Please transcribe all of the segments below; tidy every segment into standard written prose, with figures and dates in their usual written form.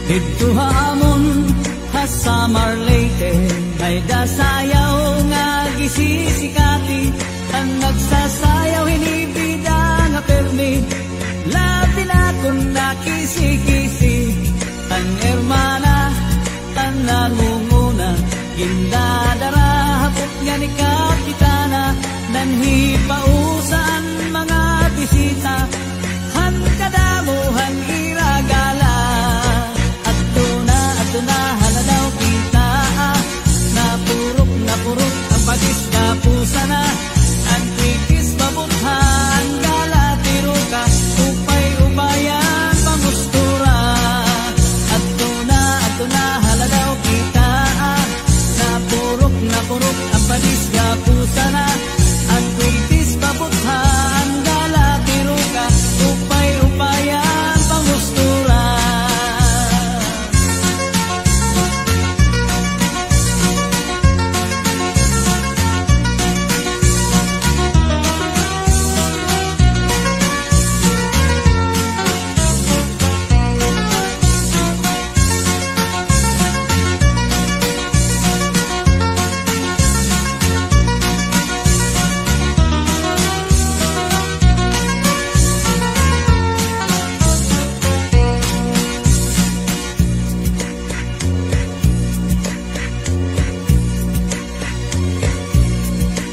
Dito hamon ha Samar Leyte ay dasayaw nga gisisikati. Ang nagsasayaw hinibida nga permi, labi na kung nakisi-kisi. Ang hermana ang nangunguna, gindadara hapot nga ni Kapitana. Nanhipausan mga bisita, han kadamuhan iragala. Ato na haladaw kita, napurok ang pagis kapusa na. Ang kwikis mabuthan gala tiro ka, upay-upayan pamustura. Ato na haladaw kita, napurok ang pagis kapusa na. Ang kwikis mabuthan gala tiro ka, upay-upayan pamustura.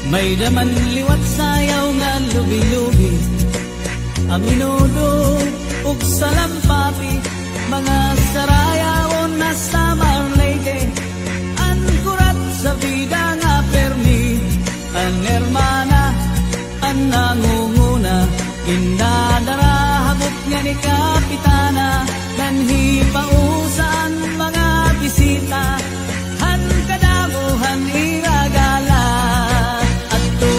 May daman liwat sayaw nga lubi-lubi, aminudo ug salampati. Mga sarayawon na Samar Leyte, ang kurat sa vida nga permi. Ang hermana ang nangunguna, indadara hagok nga ni Kapitana. Nanhipausan mga bisita, han kadamuhan iragala. Ato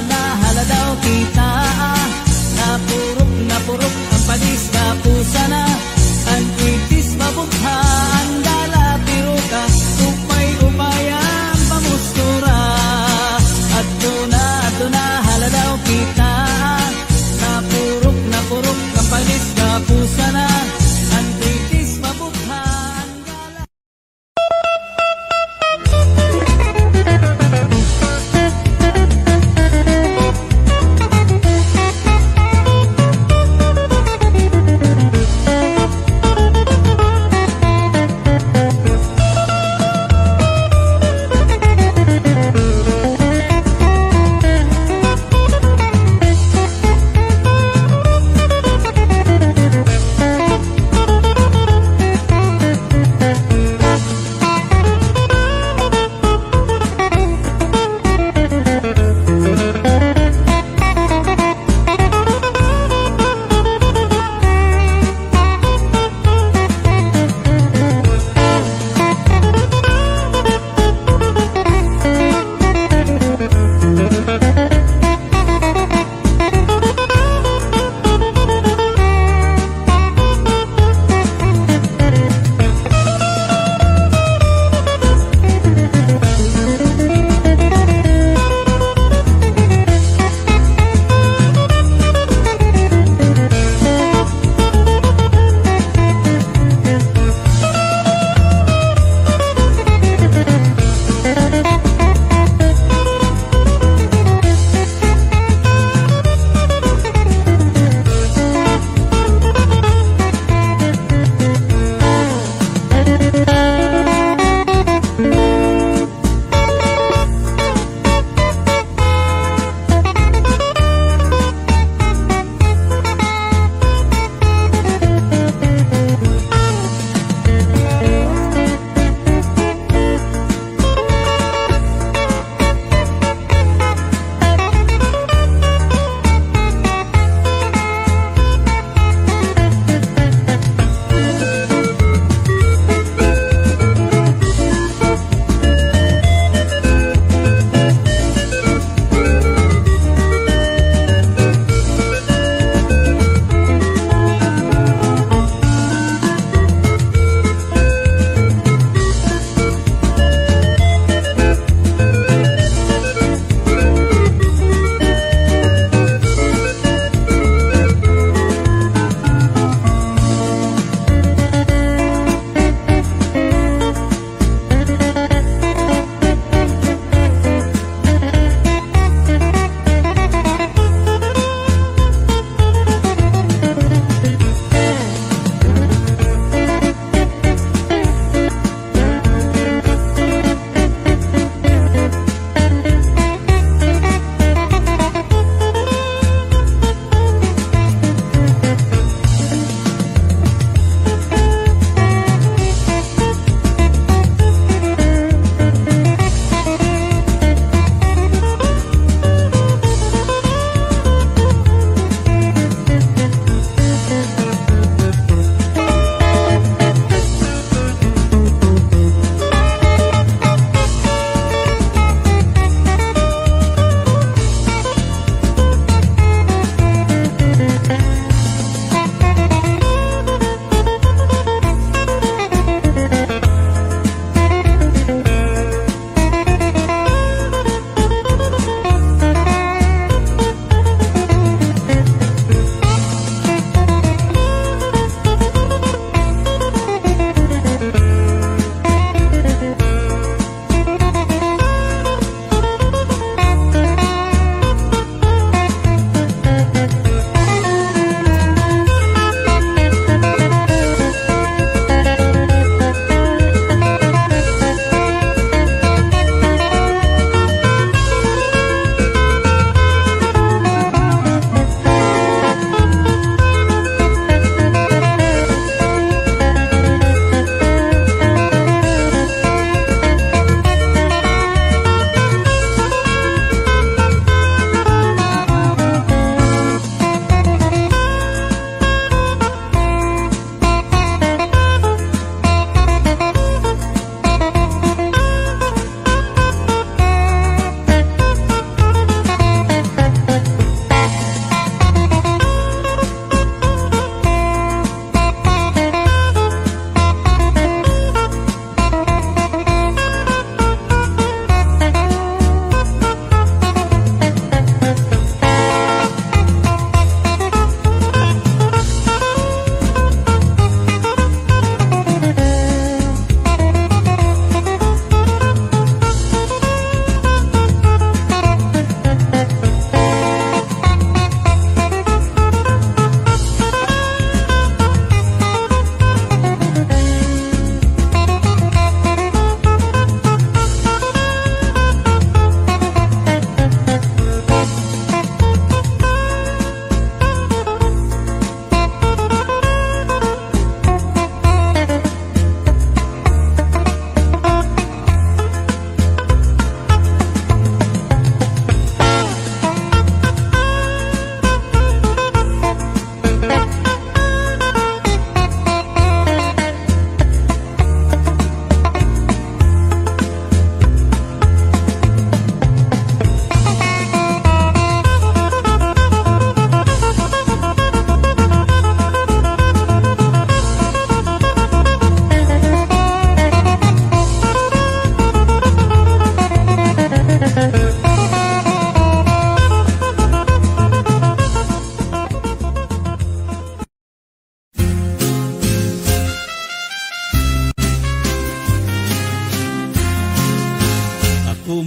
na haladaw kita, napurok ang pagis kapusa na. Ang kwikis mabukhan gala tiro ka, upay-upayan pamustura. Ato na haladaw kita, napurok ang pagis kapusa na. Ang kwikis mabukhan gala.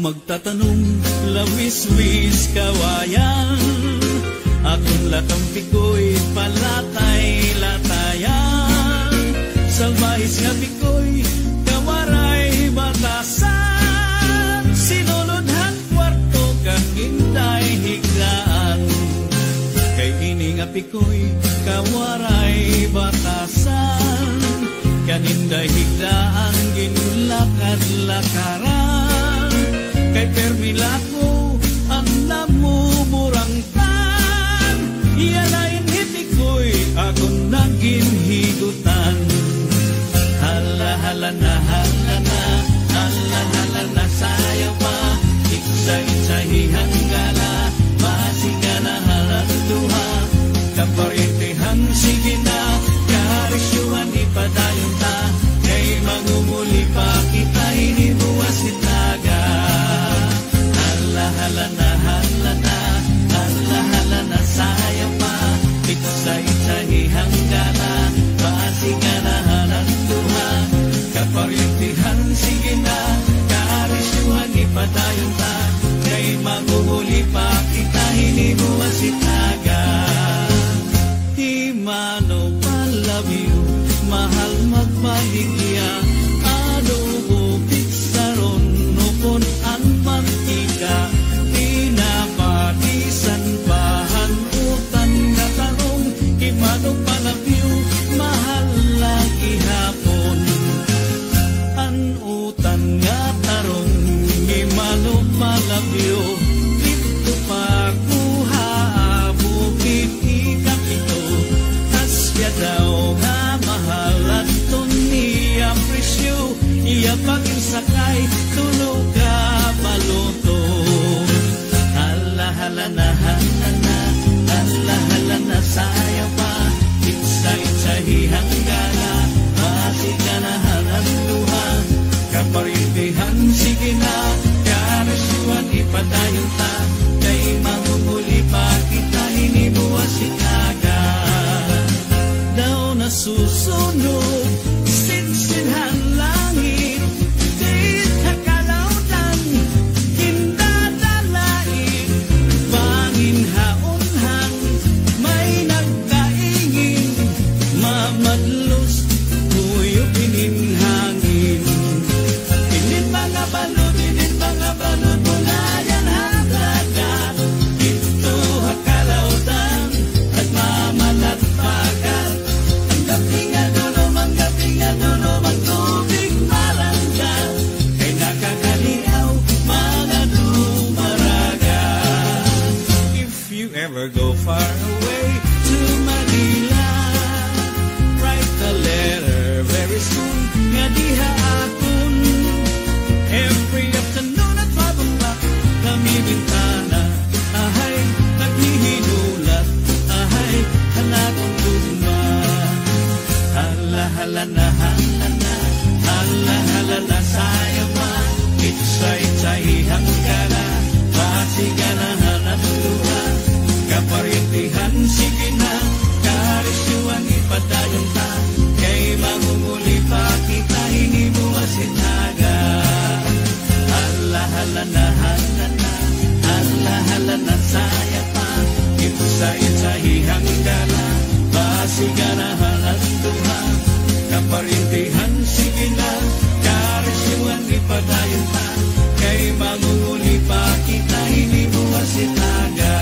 magtatanong, lawis-wis kawayan. Akong lakampi ko'y palatay-latayan. Salbahis nga piko'y kawaray batasan. Sinulodhan kwarto kang inday higlaan. Kay ini nga piko'y kawaray batasan. Kaninday higlaan ginulakad-lakaran. Kay permilako ang namumurangtan. Yalain hitiko'y akong naging higutan. Hala-hala na, hala na, hala-hala na sayaw pa. Iksa-iksahi hanggala, masiga na halat duha. Kaparitihan sige na, karisyuhan ipadayon ta. Kay mangumuli pa kita hinibuwas itaga. Hala-hala na, hala na, hala-hala na sayaw pa. Iksa-iksahi hanggala, masiga na halat duha. Kaparitihan sige na, karisyuhan ipadayon ta. Kay mangumuli pa kita hinibuwas itaga. Himano palabiw, mahal magbaligya. Ano bukit saron, nupon ang mantika. Pinapatisan bahan utan na tanong. Himano palabiw, mahal lagi hapon. An utan nga tarong, himano palabiw. Dito pakuha, bukit ikapito. Asya daw nga mahal at niya presyo. Iya pag-insakay, tulog ka baluto. Hala-hala na, hala na, hala-hala na sayaw pa. Itsa-itsahi hanggala, masika na halat luha. Kaparitihan sige na, karisyuhan ipadayon ta. Kay mangumuli pa kita hinibuwas itaga. Daw nasusunod, sinsinhan langit. Di kakalautan, hindadalain. Bangin haunhang, may nagkaingin. Mamadlos, huyo pininhangin. Pinit mga balod mula yan hagdagan. Ito hakalautan, at mamalatpagan. Ang gabi nga dulo, magtubig malanggan. Kay nakakaliaw, mga dumaraga. If you ever go far away to Manila, write a letter very soon, nga diha akon. Every afternoon at 5 o'clock, kami bintana. Ahay, naghihinulat. Ahay, halakong tugma. Hala-hala na, hala na, hala-hala na sayaw pa. Itsa-itsahi hanggala, masiga na halat luha. Kaparitihan sige na, karisyuhan ipadayon ta. Kay mangumuli pa kita hinibuwas itaga. Hala-hala na, hala na, hala-hala na sayaw pa. Itsa-itsahi hanggala, masiga na halat luha. Kaparitihan sige na, karisyuhan ipadayon ta. Kay mangunguli pa kita hinibuwas itaga.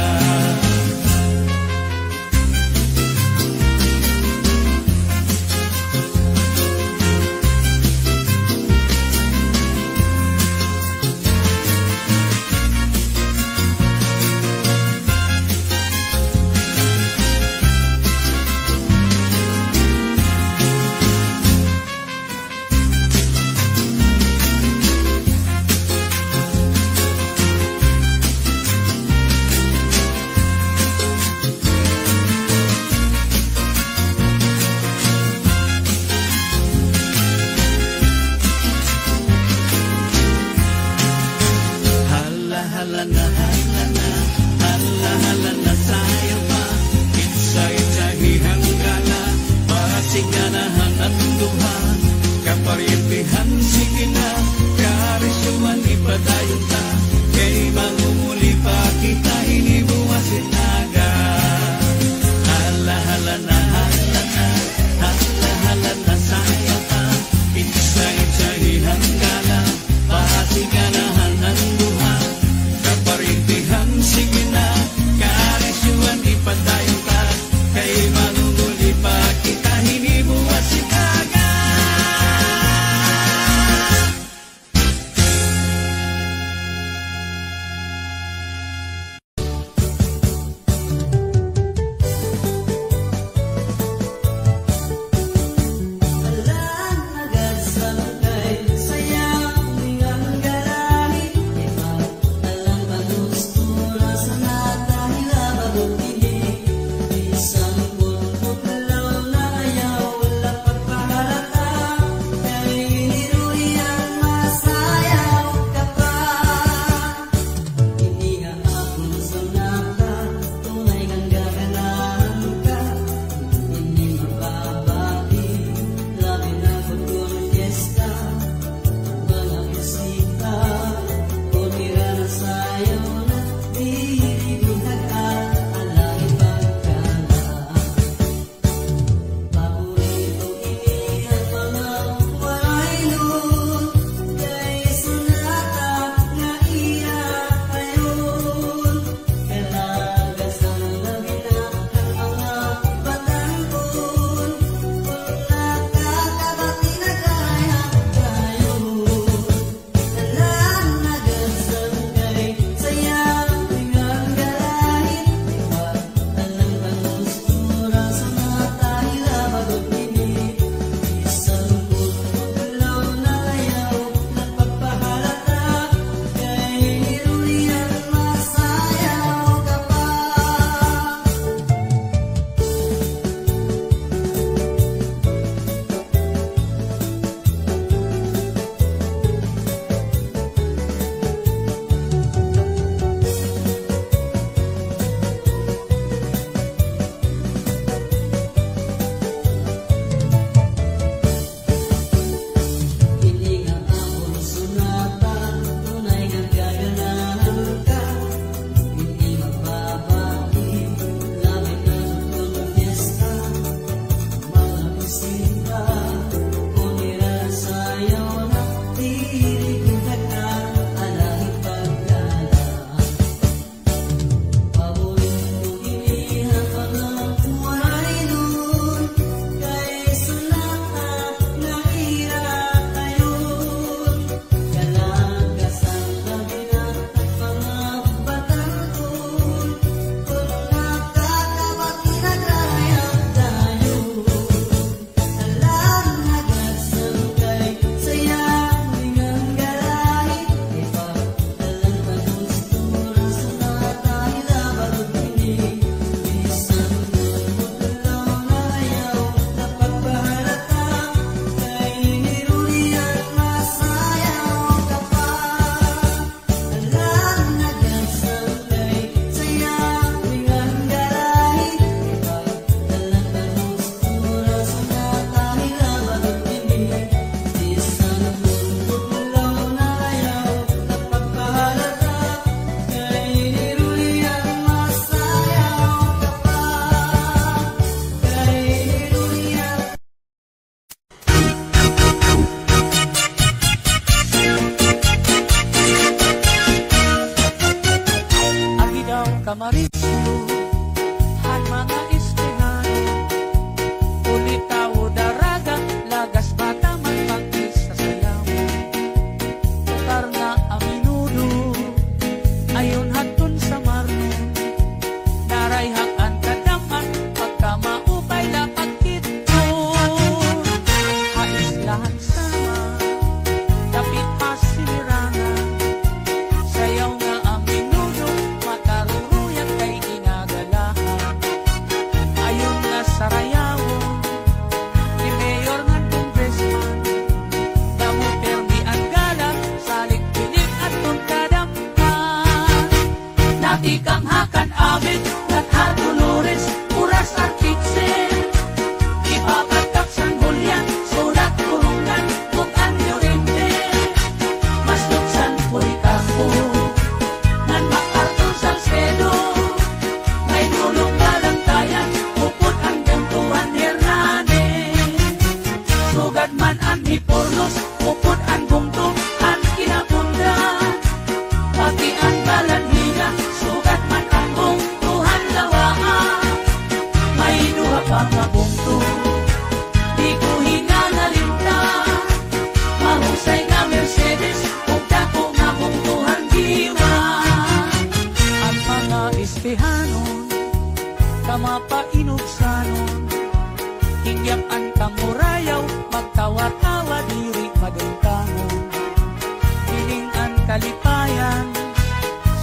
Kalipayan,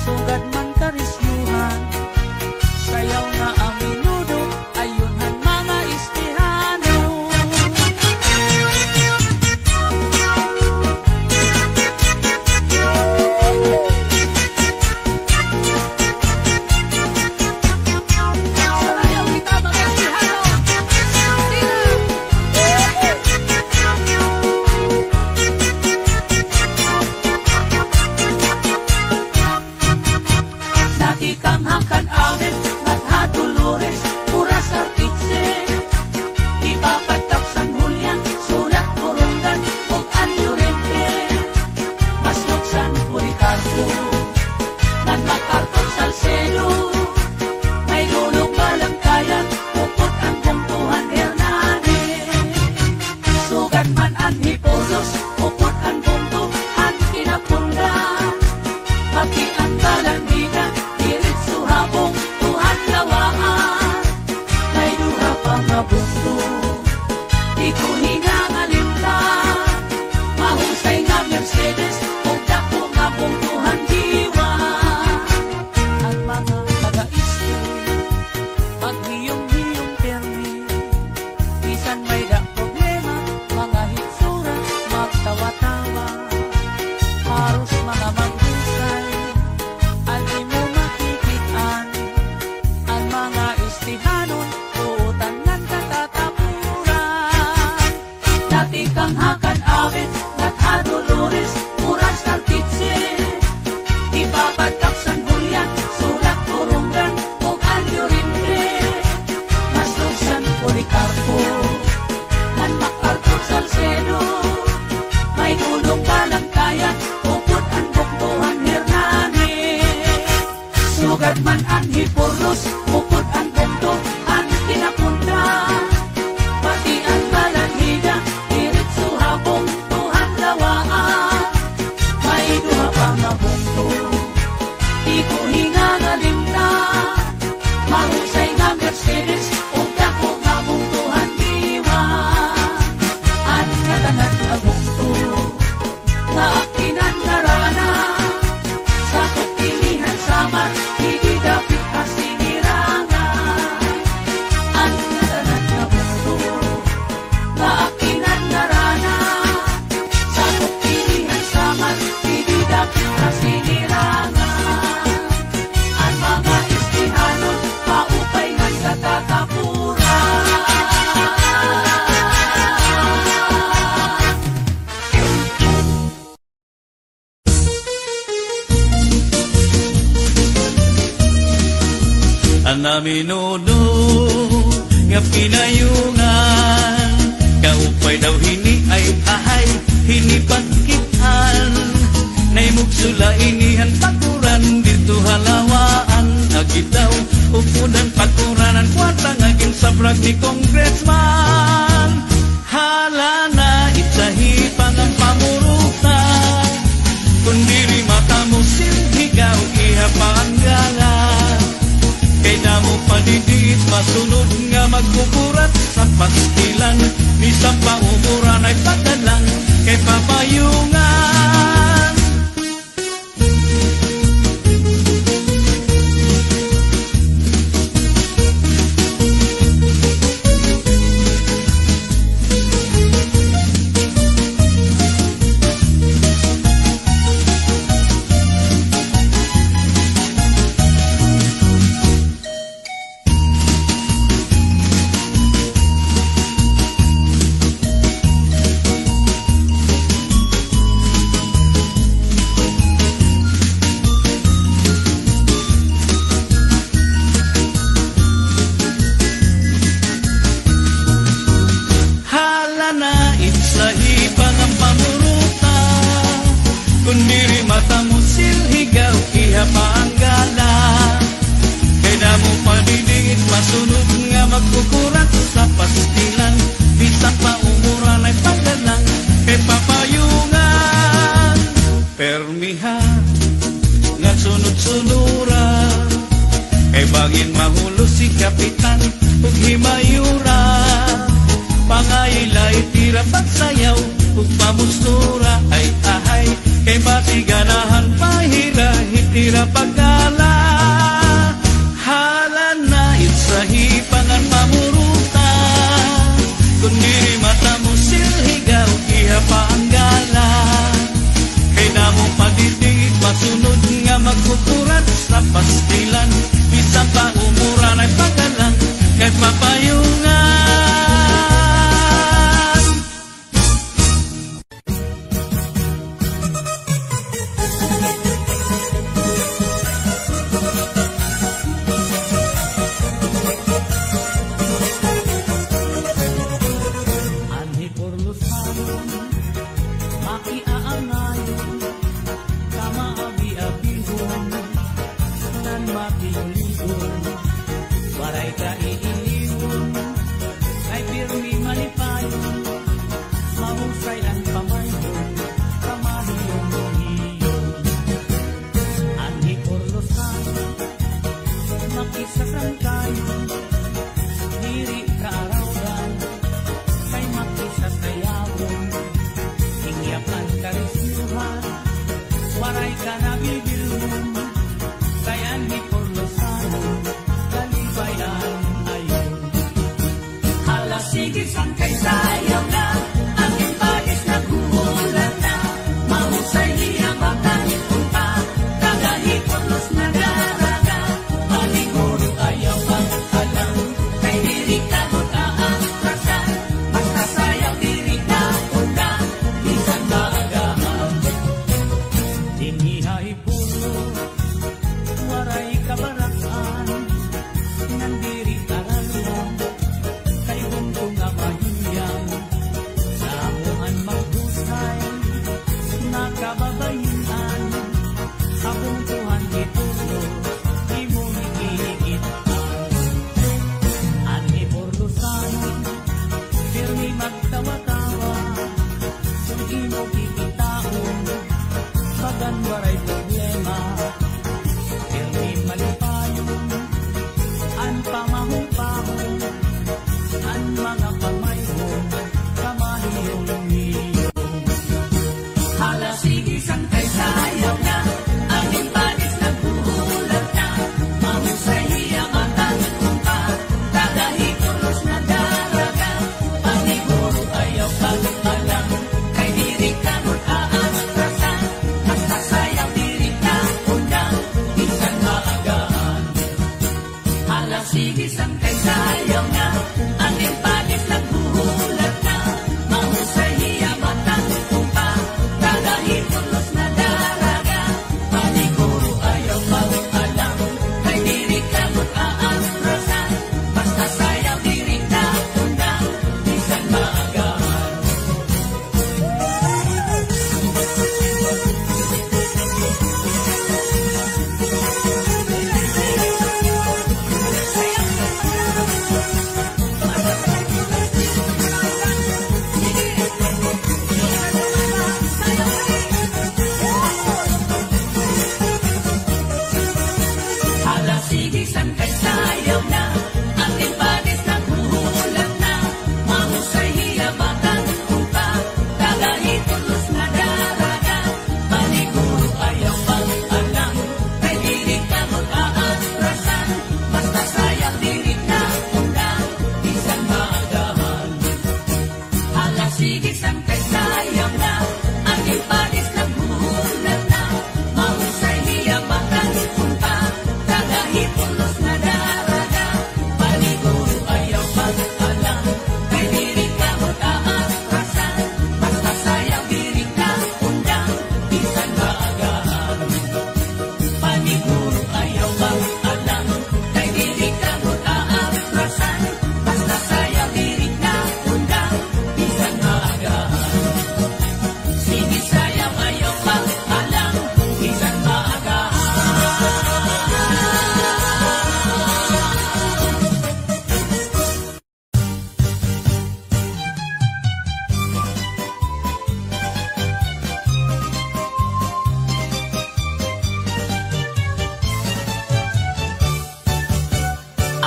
sugad man karisyuhan, sa minuno nga pinayungan, kaupay daw hini ay ahay hinipagkitan, naimugsula inihan pakuran dito halawaan, agi daw upunan pakuranan kwarta ngaging sabrag ni congressman. Hala na itsahi pangang pamurutan, kundiri mata mo silhigaw ihapanggala, kay damo padidit masunod nga magkukurat sa pastilan, bisang paumuran ay padalang kay papayungan. Kundiri mata mo silhigaw ihapanggala, kay damo padidit masunod nga magkukurat sa pastilan, bisang paumuran ay pagdalang kay papayungan. Permiha nga sunod-sunura, kay bagin mahulo si kapitan ug himayura, pangayilay tira pagsayaw ug pamustura ay ahay, kay masiganahan pahira hitira pagkala. Hala na itsahi pangan mamuruta, kundiri mata mo silhigaw ihapanggala, kay damo padidit masunod nga magkukurat sa pastilan, bisang paumuran ay pagdalang kay papayungan. Ang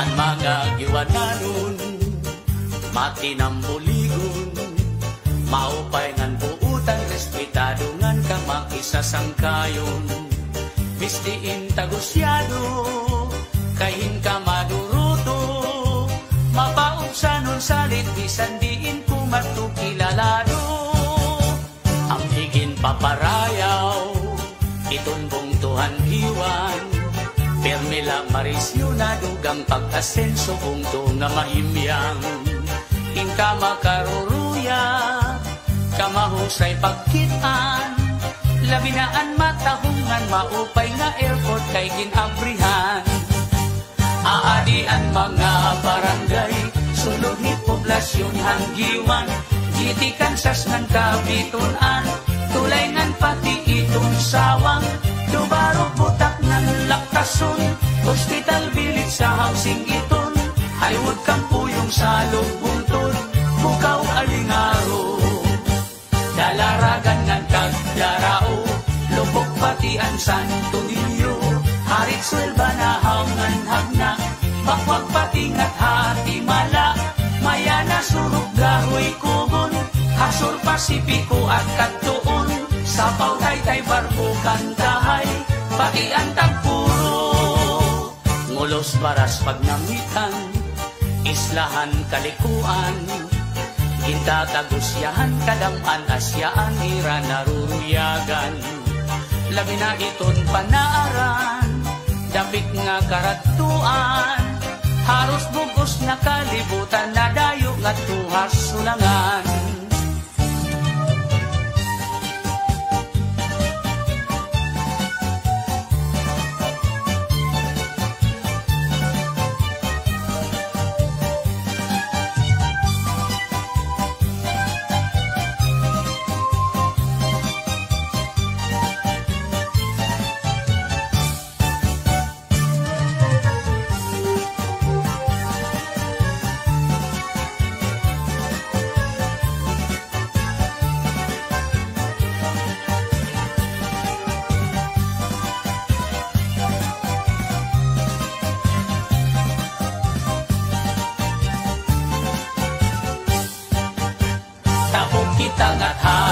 An mga giwananon matinambuligon, maupay ngan buutan respetado ngan ka makisasangkayon. Bistiin tagusyado kahin ka maduruto, mapauksanon salit bisan diin kumatukilalado. Ang higin paparayaw itumbong tuhan hiwan, permila marisyo na dugang pag-asenso kung to nga mahimyang. Ingka makaruruya, kamahusay pagkitaan, labinaan matahungan, maupay nga airport kay ginabrihan. Aadian mga barangay, sulod ni poblasyon hanggiwan, gitikan sas ng kabitunan, tulay ngan pati itong sawang, tubarok butak ng laktason, hospital village sa housing iton, Highwood kampuyong sa lubunton, bukaw alingaro. Dalaragan ng kagdarao, lubok pati ang Santo Niño, harit swelba na hangan hagna, bakwag pati ngat hati mala, maya na surug gahoy kubon, hasur Pasipiko at Katuon, sapaw tay barko kantahay, pati ang tagpuro. Ngulos paras pagnamitan, islahan kalikuan, gintatagusyahan kadaman asyaan ira naruruyagan. Labi na iton panaaran, dapit nga karatuan, haros bugos na kalibutan na dayo nga tuhas sulangan.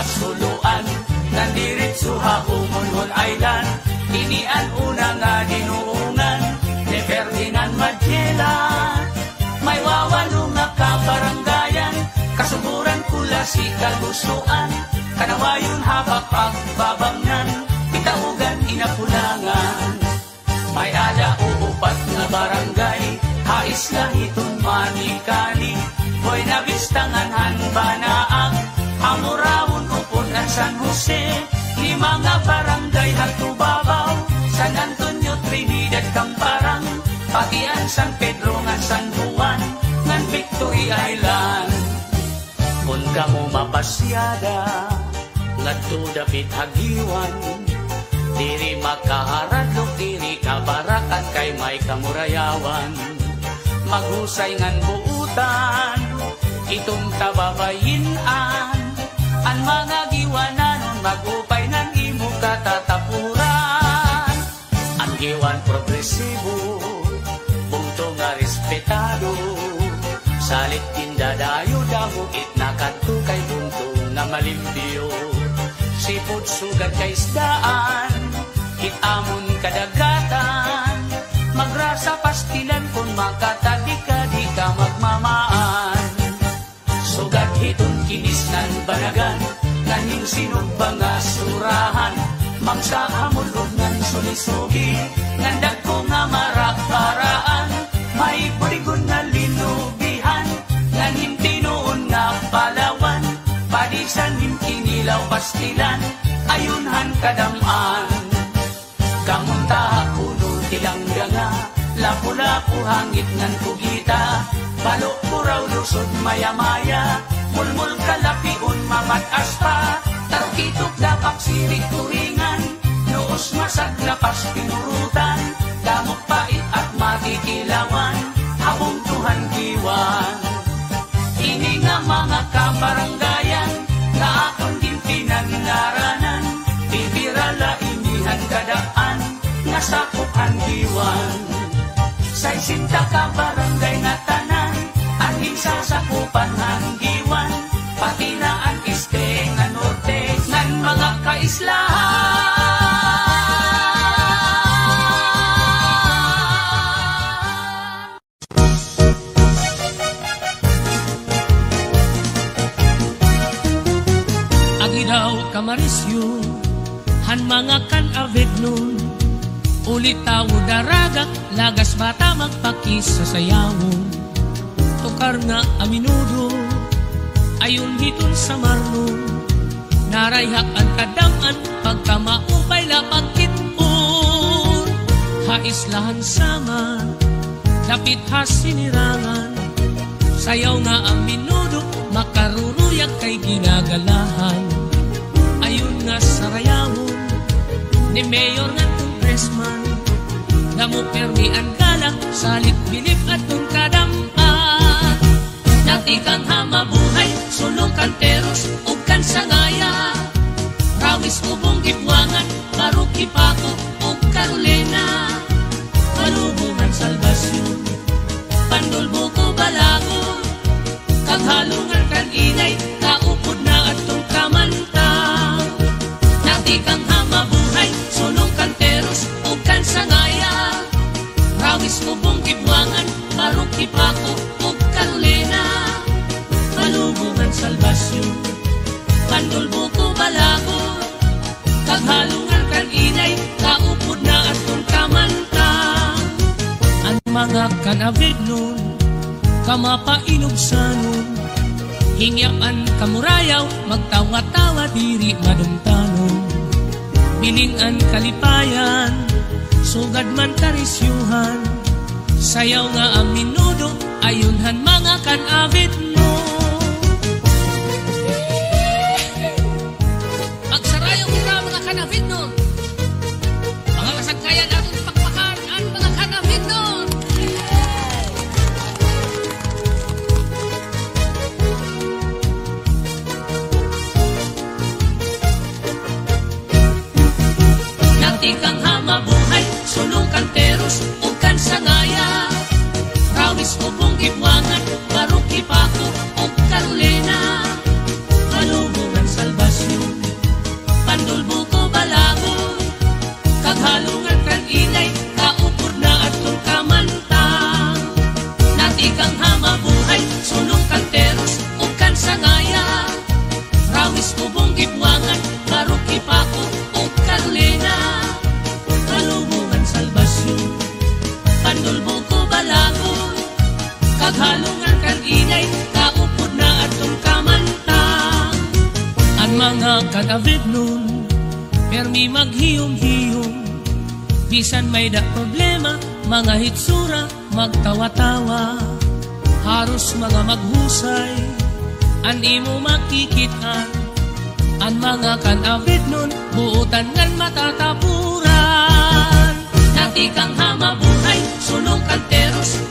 Suluan, nandiritso ha Umunhon Island, inian una nga dinuungan, ni Ferdinand Magellan. May wawalo nga kabarangayan, kasuburan kula si kagustuan, kanawayon habak pagbabangnan, pitaugan inapulangan. May ada uupat nga barangay, hais lahiton manikani, boy nabistangan hanbanaang, Amurawon upon ang San Jose, lima nga barangay hatubabaw, San Antonio, Trinidad, Camparang, pati ang San Pedro nga San Juan, ngan Victory Island. Kung kamo mapasyada, ngadto dapit hagiwan, diri makaharadlok, diri kabarakan kay may kamurayawan. Maghusay ngan buutan, itong tababayinan, ang mga giwananon magupay ng imo katatapuran. Ang giwan progresibo, bungto nga respetado, salit tindadayo damukit na katukay bungto nga malimbyo. Sipod sugat kay isdaan, hitamon kadagatan, magrasa pastilan kung makatadi ka magmamaan. Sugat hitong kinis ng banagan, nganing sinubang nga surahan, magsahamulog ng sulisugi, nandag ko nga marakparaan, may burigon na linubihan, nganing tinuon nga palawan, padisan himkinilaw pastilan, ayunhan kadamaan. Kamunta kuno tilang ganga, lapu-lapu hangit ngan kugita, balok puraw lusod maya-maya, mulmul kalapiun mamatas pa, tarukitok dapak sirig turingan, noos masaglapas pinurutan, damok pait at matikilawan, habong tuhan giwan. Ini nga mga kabaranggayan, na akong din pinanaranan, bibirala inihan kadaan, nga sakupan giwan. Say sinta ka barangay na tanan, anhin sa sakupan ng giwan, pati na ang este nga norte, ngan mga kaislahan. Agidaw kamarisyo, han mga kan-avid nun, ulit tao daraga, lagas bata magpakis sa sayawon. Tukar nga aminudo, ayon hiton sa marnon, narayhak ang kadaman, pagkamaupay lapagkitpon. Haislahan sama, dapit hasinirangan, sayaw nga aminudo, makaruruyag kay ginagalahan. Ayon nga sa rayawon, ni Mayor nga Congressman, damo permi ang galang, salit bilip at kung kadampa. Dati kang hamabuhay, sulong kanteros, ug kan sangaya, rawis ubong gibwangan, baruki pako, ug Carolina, malubungan salbasyon, pandulbo ko balago, kaghalungan kan inay, kaupod na atong kamantang. Dati kang hamabuhay, sulong kanteros, ug kan sangaya, rawis ubong gibwangan, baruki pako, ug Carolina, malubungan salbasyon, pandulbo ko balago, kaghalungan kan inay, kaupod na atong kamantang. Ang mga kanabig nun, kamapainugsanon, hingyaan kamurayaw, magtawa-tawa diri madumtanon. Biningan kalipayan, sugad man karisyuhan, sayaw nga ang minudo, ayunhan mga kan-avid mo. Magsarayaw kita mga kan-avid nun, mga masagkayan atong pakpakan ang mga kan-avid nun. Dati kang hamabuhay, sulong kanteros, ug kan sangaya, rawis ubong gibwangan, baruki pako, ug Carolina, malubungan salbasyon, pandulbo ko balago, kaghalungan kan inay, kaupod na atong kamantang. Dati kang hamabuhay, sulong kanteros, ug kan sangaya, rawis ubong gibwangan, baruki pako, ug Carolina, malubungan salbasyon, pandulbo ko balago, kaghalungan kan inay, kaupod na atong kamantang. Ang mga kan-avid nun, permi maghiyom-hiyom, bisan may da problema, mga hitsura, magtawa-tawa, haros mga maghusay, an imo makikitan. Ang mga kan-avid nun, buutan ngan matatapuran. Dati kang hamabuhay, sulong kanteros,